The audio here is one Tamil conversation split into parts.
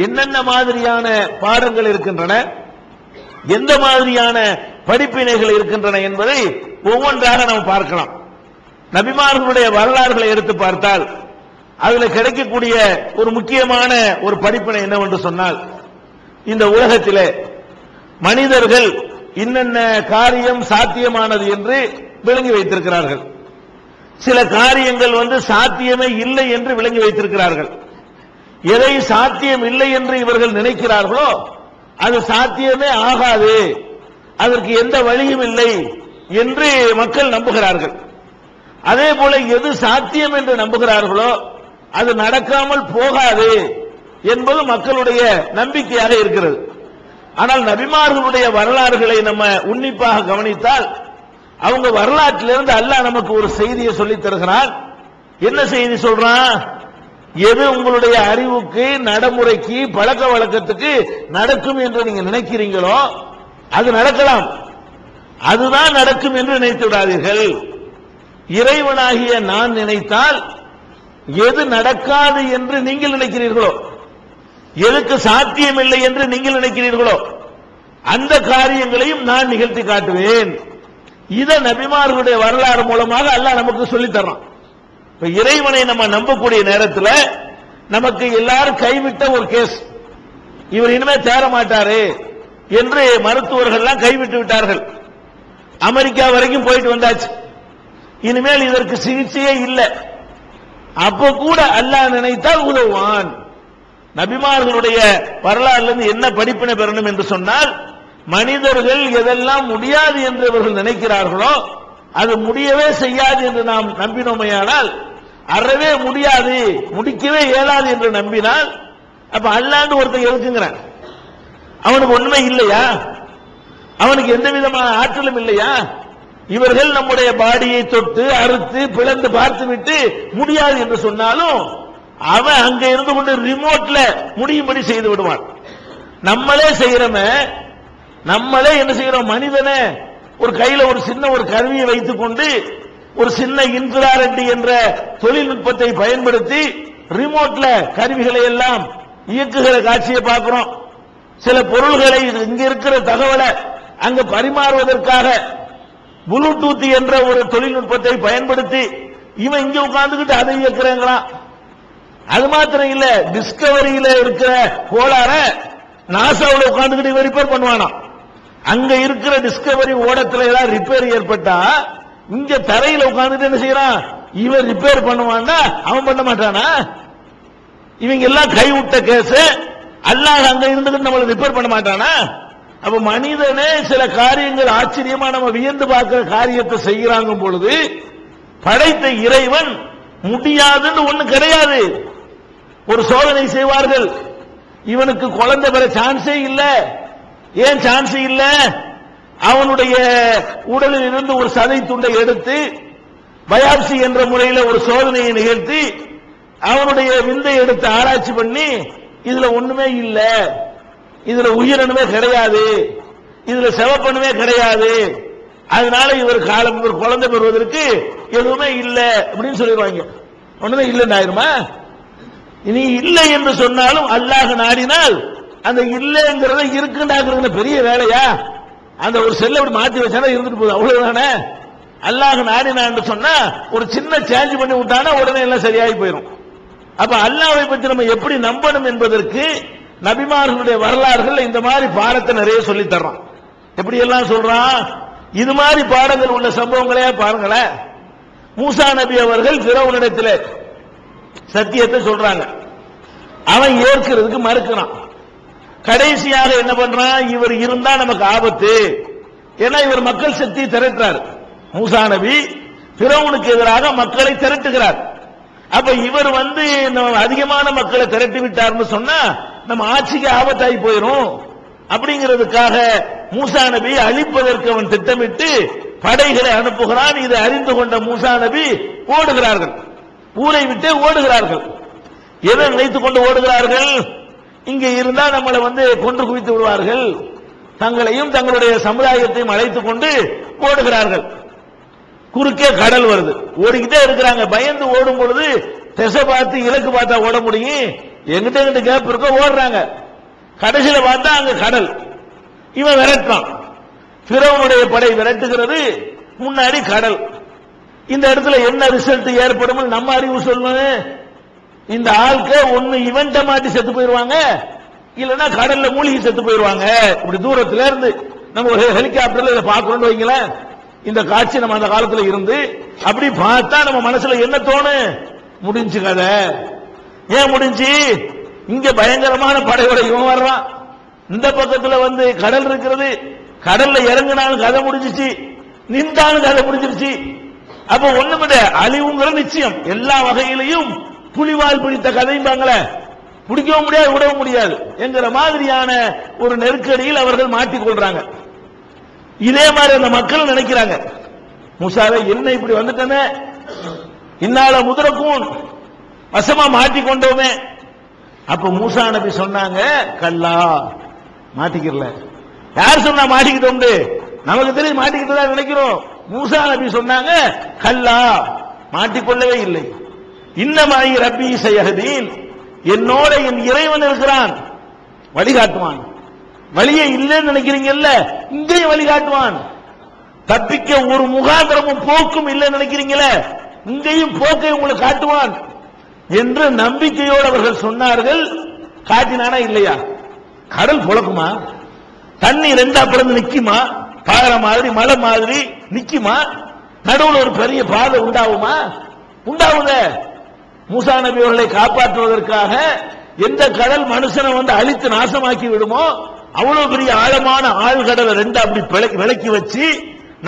என்னென்ன மாதிரியான பாடங்கள் இருக்கின்றன, எந்த மாதிரியான படிப்பினைகள் இருக்கின்றன என்பதை ஒவ்வொன்றாக நாம் பார்க்கலாம். நபிமார்களுடைய வரலாறுகளை எடுத்து பார்த்தால் அதில் கிடைக்கக்கூடிய ஒரு முக்கியமான ஒரு படிப்பினை என்னவென்று சொன்னால், இந்த உலகத்திலே மனிதர்கள் இன்னென்ன காரியம் சாத்தியமானது என்று விளங்கி வைத்திருக்கிறார்கள். சில காரியங்கள் சாத்தியமே இல்லை என்று விளங்கி வைத்திருக்கிறார்கள். எதை சாத்தியம் இல்லை என்று இவர்கள் நினைக்கிறார்களோ அது சாத்தியமே ஆகாது, அதற்கு எந்த வழியும் இல்லை என்று மக்கள் நம்புகிறார்கள். அதே போல எது சாத்தியம் என்று நம்புகிறார்களோ அது நடக்காமல் போகாது என்பது மக்களுடைய நம்பிக்கையாக இருக்கிறது. ஆனால் நபிமார்களுடைய வரலாறுகளை நம்ம உன்னிப்பாக கவனித்தால் அவங்க வரலாற்றிலிருந்து அல்லாஹ் நமக்கு ஒரு செய்தியை சொல்லித் தருகிறான். என்ன செய்தி சொல்றான்? எது உங்களுடைய அறிவுக்கு, நடைமுறைக்கு, பழக்க வழக்கத்துக்கு நடக்கும் என்று நீங்க நினைக்கிறீங்களோ அது நடக்கலாம், அதுதான் நடக்கும் என்று நினைத்து விடாதீர்கள். இறைவனாகிய நான் நினைத்தால் எது நடக்காது என்று நீங்கள் நினைக்கிறீர்களோ, எதுக்கு சாத்தியம் இல்லை என்று நீங்கள் நினைக்கிறீர்களோ அந்த காரியங்களையும் நான் நிகழ்த்தி காட்டுவேன். இதை நபிமார்களுடைய வரலாறு மூலமாக அல்லாஹ் நமக்கு சொல்லித் தர்றான். இப்ப இறைவனை நம்ம நம்பக்கூடிய நேரத்தில் நமக்கு எல்லாரும் கைவிட்ட ஒரு கேஸ், இவர் இனிமே தேர மாட்டாரு என்று மருத்துவர்கள் எல்லாம் கைவிட்டு விட்டார்கள். அமெரிக்கா வரைக்கும் போயிட்டு வந்தாச்சு, இனிமேல் இதற்கு சிகிச்சையே இல்லை. அப்போ கூட அல்லாஹ் நினைத்தால் உதவுவான். நபிமார்களுடைய வரலாறுல என்ன படிப்பினை பெறணும் என்று சொன்னால், மனிதர்கள் எதெல்லாம் முடியாது என்று அவர்கள் நினைக்கிறார்களோ அது முடியவே செய்யாது என்று நாம் நம்பினோமையானால், அறவே முடியாது, முடிக்கவே இயலாது என்று நம்பினால், அப்ப அல்லாண்டு ஒருத்தர் இருக்குங்கிறான், அவனுக்கு ஒண்ணுமே இல்லையா? அவனுக்கு எந்த விதமான ஆற்றலும் இல்லையா? இவர்கள் நம்முடைய பாடியை தொட்டு அறுத்து பிளந்து பார்த்து விட்டு முடியாது என்று சொன்னாலும் அவன் அங்க இருந்து கொண்டு ரிமோட்ல முடியும்படி செய்து விடுவான். நம்மளே செய்யறோமே, நம்மளே என்ன செய்யறோம்? மனிதனே ஒரு கையில ஒரு சின்ன ஒரு கருவியை வைத்துக் கொண்டு ஒரு சின்ன இன்ஃப்ராரெட் என்ற தொழில்நுட்பத்தை பயன்படுத்தி ரிமோட்ல கருவிகளை எல்லாம் இயக்குகிற காட்சியை பார்க்கிறோம். சில பொருள்களை இங்க இருக்கிற தகவலை அங்க பரிமாறுவதற்காக ப்ளூடூத் என்ற ஒரு தொழில்நுட்பத்தை பயன்படுத்தி இவன் இங்க உட்கார்ந்துகிட்டு அதை இயக்குறாங்களாம். அது மாத்திரம் இல்ல, டிஸ்கவரியில இருக்கிற கோளாற நாசாவில் உட்கார்ந்துகிட்டு இவன் ரிப்பேர் பண்ணுவானா. அங்க இருக்கிற டிஸ்கவரி ஓடத்துல எல்லாம் ரிப்பேர் ஏற்பட்டா இங்க தரையில உட்கார்ந்துட்டு என்ன செய்யறான்? இவன் ரிப்பேர் பண்ணுவான்னா அவன் பண்ண மாட்டானா? இவங்க எல்லாம் கைவிட்ட கேஸ், அல்லாஹ் அங்க இருந்துகிட்டு நம்மளை ரிப்பேர் பண்ண மாட்டானா? அப்ப மனிதனே சில காரியங்கள் ஆச்சரியமா நம்ம வியந்து பார்க்கிற காரியத்தை செய்கிறாங்க பொழுது படைத்த இறைவன் முடியாதுன்னு ஒண்ணு கிடையாது. ஒரு சோதனை செய்வார்கள், இவனுக்கு குழந்தை பெற சான்ஸே இல்ல. ஏன் சான்ஸ் இல்ல? அவனுடைய உடலில் இருந்து ஒரு சதை துண்டை எடுத்து பயாப்சி என்ற முறையில் ஒரு சோதனையை நிகழ்த்தி அவனுடைய விந்தை எடுத்து ஆராய்ச்சி பண்ணி இதுல ஒண்ணுமே இல்ல, இதுல உயிரணுமே கிடையாது, இதுல செவப்பணுமே கிடையாது, அதனால இவர் காலம் இவர் குழந்தை பெறுவதற்கு எதுவுமே இல்லை அப்படின்னு சொல்லிடுவாங்க. ஒண்ணுமே இல்லைன்னு ஆயிருமா? இனி இல்லை என்று சொன்னாலும் அல்லாஹ் நாடினால் அந்த இல்லைங்கிறத இருக்குண்டாக்குறது பெரிய வேலையா? அந்த ஒரு செல்லை அப்படி மாத்தி வச்சாலும் இருந்துட்டு போகுது, அவ்வளவுதானே. அல்லாஹ் நாடினான் என்று சொன்னா ஒரு சின்ன சேஞ்ச் பண்ணி விட்டானா உடனே எல்லாம் சரியாகி போயிடும். அப்ப அல்லாஹ்வை பற்றி நம்ம எப்படி நம்பணும் என்பதற்கு நபிமார்களுடைய வரலாறுகள் இந்த மாதிரி பாடத்தை நிறைய சொல்லி தர்றான். எப்படி எல்லாம் சொல்றான்? இது மாதிரி பாடங்கள் உள்ள சம்பவங்களே பாருங்களேன். மூசா நபி அவர்கள் ஃபிரௌனிடத்தில் சத்தியத்தை சொல்றாங்க, அவன் ஏற்கிறதுக்கு மறுக்கிறான். கடைசியாக என்ன பண்றான்? இவர் இருந்தா நமக்கு ஆபத்து, ஏன்னா இவர் மக்கள் சக்தியை திரட்டுறார். மூசா நபி ஃபிரௌனுக்கு எதிராக மக்களை திரட்டுகிறார். அப்ப இவர் அதிகமான மக்களை திரட்டி விட்டார்னு சொன்னா நம்ம ஆட்சிக்கு ஆபத்தாகி போயிடும். அப்படிங்கிறதுக்காக மூசா நபியை அழிப்பதற்கு அவன் திட்டமிட்டு படைகளை அனுப்புகிறான். இதை அறிந்து கொண்ட மூசா நபி ஓடுகிறார்கள், ஊரை விட்டு ஓடுகிறார்கள். எதை நினைத்துக் கொண்டு ஓடுகிறார்கள்? இங்க இருந்தா நம்மளை கொன்று குவித்து விடுவார்கள், தங்களையும் தங்களுடைய சமுதாயத்தையும் அழைத்துக் கொண்டு ஓடுகிறார்கள். குறுக்கே கடல் வருது, ஓடிக்கிட்டே இருக்கிறாங்க. பயந்து ஓடும் பொழுது திசை பார்த்து இலக்கு பார்த்தா ஓட முடியும், எங்கிட்ட எங்கிட்ட கேப் இருக்க ஓடுறாங்க. கடைசியில பார்த்தா அங்க கடல். இவன் விரட்டான். ஃபிரௌனுடைய படை விரட்டுகிறது, முன்னாடி கடல். இந்த இடத்துல என்ன ரிசல்ட் ஏற்படும் நம்ம அறிவு சொல்லணும். இந்த ஆட்கள் ஒண்ணு இவன்ட்ட மாட்டி செத்து போயிருவாங்க, இல்லன்னா கடல்ல மூழ்கி செத்து போயிருவாங்க. இப்படி தூரத்துல இருந்து நம்ம ஒரு ஹெலிகாப்டர்ல இதை பார்க்கணும்னு வைங்களேன். இந்த காட்சி நம்ம அந்த காலத்துல இருந்து அப்படி பார்த்தா நம்ம மனசுல என்ன தோணும்? முடிஞ்சு கதை. ஏன் முடிஞ்சு? இங்க பயங்கரமான படையோட இவன் வர்றான், இந்த பக்கத்துல வந்து கடல் இருக்கிறது, கடல்ல இறங்கினாலும் கதை முடிஞ்சிச்சு, நின்றாலும் கதை முடிஞ்சிருச்சு. அப்ப ஒண்ணுமில்ல, அழிவுங்கிற நிச்சயம். எல்லா வகையிலையும் புலிவால் பிடித்த கதைம்பாங்களே, பிடிக்கவும் முடியாது விடவும் முடியாது என்கிற மாதிரியான ஒரு நெருக்கடியில் அவர்கள் மாட்டிக்கொள்றாங்க. இதே மாதிரி அந்த மக்கள் நினைக்கிறாங்க, மூசாவே என்ன இப்படி வந்துட்டனே, இன்னால முதரக்கும் வசமா மாட்டிக்கொண்டோமே. அப்ப மூசா நபி சொன்னாங்க, கல்லா மாட்டிக்கல. யார் சொன்னா மாட்டிக்கிட்டோம்? நமக்கு தெரியும் மாட்டிக்கிட்டதா நினைக்கிறோம். மூசா நபி சொன்னாங்க, கல்லா மாட்டிக்கொள்ளவே இல்லை. இன்னமாயி ரப்பி சயஹதீன், என்னோட என் இறைவன் இருக்கிறான், வழிகாட்டுவான். வழியே இல்லைன்னு நினைக்கிறீங்கல்ல, இங்கேயும் வழிகாட்டுவான். தப்பிக்க ஒரு முகாந்திரமும் போக்கும் இல்லைன்னு நினைக்கிறீங்களே, இங்கேயும் போக்கை உங்களுக்கு காட்டுவான் என்று நம்பிக்கையோடு அவர்கள் சொன்னார்கள். காட்டினானா இல்லையா? கடல் புழக்குமா? தண்ணி ரெண்டா பிறந்து நிக்குமா? பாறை மாதிரி மலை மாதிரி நிக்குமா? நடுவில் ஒரு பெரிய பாதை உண்டாகுமா? உண்டாகுத. மூசா நபி அவர்களை காப்பாற்றுவதற்காக எந்த கடல் மனுஷனை வந்து அழித்து நாசமாக்கி விடுமோ அவ்வளவு பெரிய ஆழமான ஆழ்கடலை ரெண்டா அப்படி விலக்கி வச்சு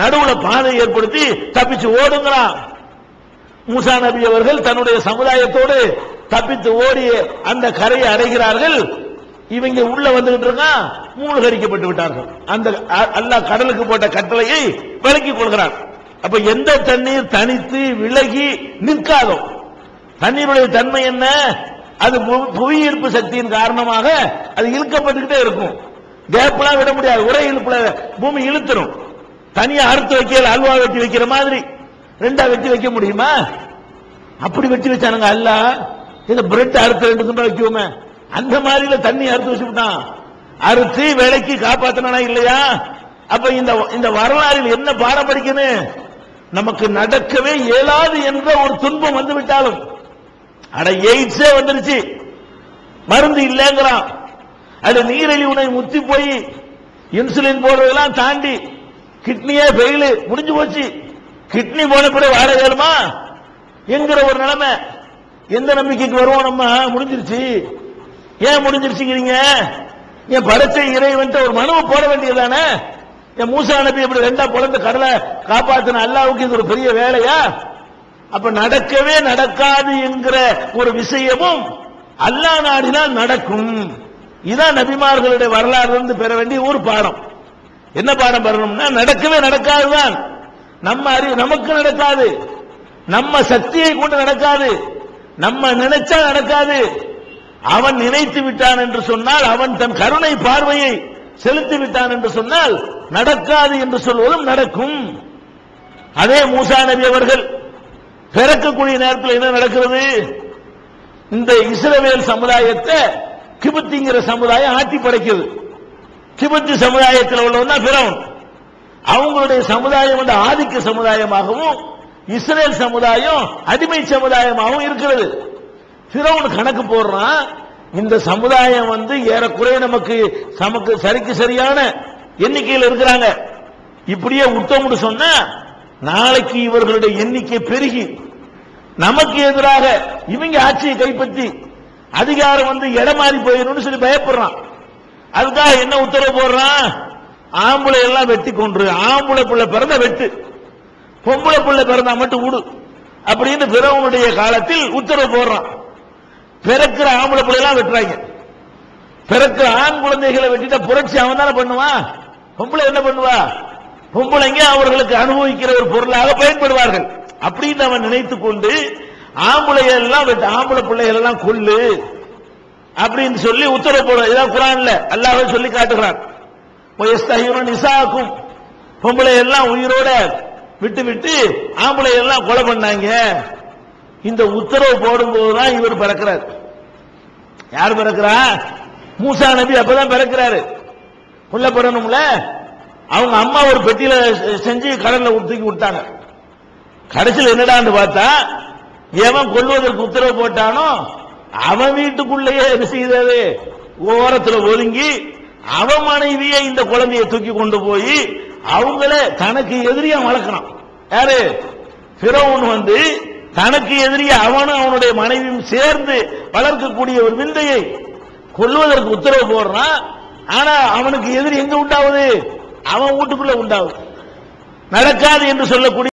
நடுவில் பாதை ஏற்படுத்தி தப்பிச்சு ஓடுங்கிறான். மூசா நபி அவர்கள் தன்னுடைய சமுதாயத்தோடு தப்பித்து ஓடி அந்த கரையை அடைகிறார்கள். இவங்க உள்ள வந்துகிட்டு இருக்கான், மூழ்கடிக்கப்பட்டு விட்டார்கள். அந்த அல்லாஹ் கடலுக்கு போட்ட கட்டளையை விலக்கிக் கொள்கிறார். அப்ப எந்த தண்ணீர் தனித்து விலகி நிற்காதோ, தண்ணீருடைய தன்மை என்ன? அது புவியீர்ப்பு சக்தியின் காரணமாக அது இழுக்கப்பட்டுக்கிட்டே இருக்கும். கேப்லாம் விட முடியாது. ஒரே இழுப்புல பூமி இழுத்துரும். தனியா அறுத்து வைக்கல, அல்வா வெட்டி வைக்கிற மாதிரி ரெண்டா வெட்டி வைக்க முடியுமா? அப்படி வெட்டி வச்சானுங்க. அல்லாஹ் இந்த பிரெட் அறுத்து ரெண்டு துண்டா வைக்குவோமே, அந்த மாதிரில தண்ணி அறுத்து வச்சுட்டான். அறுத்து வேலைக்கு காப்பாத்தினா இல்லையா? அப்ப இந்த வரலாறில் என்ன பாடம் படிக்கணும்? நமக்கு நடக்கவே இயலாது என்ற ஒரு துன்பம் வந்து விட்டாலும், அட எய்ட்ஸே வந்துருச்சு, மருந்து இல்லைங்கிறான், அது நீரிழிவு முத்தி போய் இன்சுலின் போடுறதெல்லாம் தாண்டி கிட்னியே ஃபெயிலு, முடிஞ்சு போச்சு. கிட்னி போன பிறகு வாழ வேணுமா என்கிற ஒரு நிலைமை. எந்த நம்பிக்கைக்கு வருவோம் நம்ம? முடிஞ்சிருச்சு. ஏன் முடிஞ்சிருச்சுங்கிறீங்க? என் படைச்ச இறைவன் ஒரு மனுவை போட வேண்டியதானே? என் மூசா நபி எப்படி ரெண்டா குழந்தை கடலை காப்பாத்தின அல்லாவுக்கு இது ஒரு பெரிய வேலையா? அப்ப நடக்கவே நடக்காது என்கிற ஒரு விஷயமும் அல்லாஹ் நாடினால் நடக்கும். இதான் நபிமார்களுடைய வரலாறு இருந்து பெற வேண்டிய ஒரு பாடம். என்ன பாடம் பெறணும்னா, நடக்கவே நடக்காதுதான். நம்ம அறிவு நமக்கு நடக்காது, நம்ம சக்தியை கொண்டு நடக்காது, நம்ம நினைச்சா நடக்காது. அவன் நினைத்து விட்டான் என்று சொன்னால், அவன் தன் கருணை பார்வையை செலுத்தி விட்டான் என்று சொன்னால் நடக்காது என்று சொல்வதும் நடக்கும். அதே மூசா நபி அவர்கள் பிறக்கக்கூடிய நேரத்தில் என்ன நடக்கிறது? இந்த இஸ்ரவேல் சமுதாயத்தை கிபுத்திங்கிற சமுதாயம் ஆட்டி படைக்கிறது. கிபுத்தி சமுதாயத்தில் உள்ளவன் தான் ஃபிரௌன். அவங்களுடைய சமுதாயம் வந்து ஆதிக்க சமுதாயமாகவும் இஸ்ரேல் சமுதாயம் அடிமை சமுதாயமாகவும் இருக்கிறது. ஃபிரௌன் கணக்கு போடுறான், இந்த சமுதாயம் வந்து ஏறக்குறைய நமக்கு சரிக்கு சரியான எண்ணிக்கையில் இருக்கிறாங்க. இப்படியே உத்தமுடு சொன்னா நாளைக்கு இவர்களுடைய எண்ணிக்கை பெருகி நமக்கு எதிராக இவங்க ஆட்சியை கைப்பற்றி அதிகாரம் வந்து இடமாறி போயிடும் சொல்லி பயப்படுறான். அதுக்காக என்ன உத்தரவு போடுறான்? ஆம்பளை எல்லாம் வெட்டி கொன்று, ஆம்பளை பிள்ளை பிறந்த வெட்டு, பொம்பளை பிள்ளை பிறந்தா மட்டும் விடு அப்படின்னு பிறவனுடைய காலத்தில் உத்தரவு போடுறான். பிறக்கிற ஆம்பளை பிள்ளை எல்லாம் வெட்டுறாங்க. பிறக்கிற ஆண் குழந்தைகளை வெட்டிட்ட புரட்சி அவன் தானே பண்ணுவான். பொம்பளை என்ன பண்ணுவா? பொம்பளைங்க அவர்களுக்கு அனுபவிக்கிற ஒரு பொருளாக பயன்படுவார்கள் அப்படின்னு அவன் நினைத்துக் கொண்டு ஆம்பளை பிள்ளைகள் எல்லாம் கொல்லு அப்படின்னு சொல்லி உத்தரவு போடுற. இதான் குர்ஆன்ல அல்லாஹ் சொல்லி காட்டுகிறான். நிசாக்கும், பொம்பளை எல்லாம் உயிரோட விட்டு விட்டு ஆம்பளை எல்லாம் கொலை பண்ணாங்க. இந்த உத்தரவு போடும்போதுதான் இவர் பிறக்கிறார். யார் பிறக்கிறா? மூசா நபி அப்பதான் பிறக்கிறாரு. கொல்லப்படணும்ல. அவங்க அம்மா ஒரு பெட்டியில செஞ்சு கடல்ல தூக்கி விட்டாங்க. கடைசியில் என்னடான்னு பார்த்தா, எவன் கொல்வதற்கு உத்தரவு போட்டானோ அவன் வீட்டுக்குள்ளேயே என்ன செய்தது, ஓரத்தில் ஒதுங்கி அவன் மனைவியை இந்த குழந்தையை தூக்கி கொண்டு போய் அவங்கள தனக்கு எதிரியா வளர்க்கணும். யாரு? ஃபிரௌன் வந்து தனக்கு எதிரியா அவனும் அவனுடைய மனைவியும் சேர்ந்து வளர்க்கக்கூடிய ஒரு விந்தையை கொல்வதற்கு உத்தரவு போடுறான். ஆனா அவனுக்கு எதிரி எங்க உண்டாவது? அவன் வீட்டுக்குள்ள உண்டாவது. நடக்காது என்று சொல்லக்கூடிய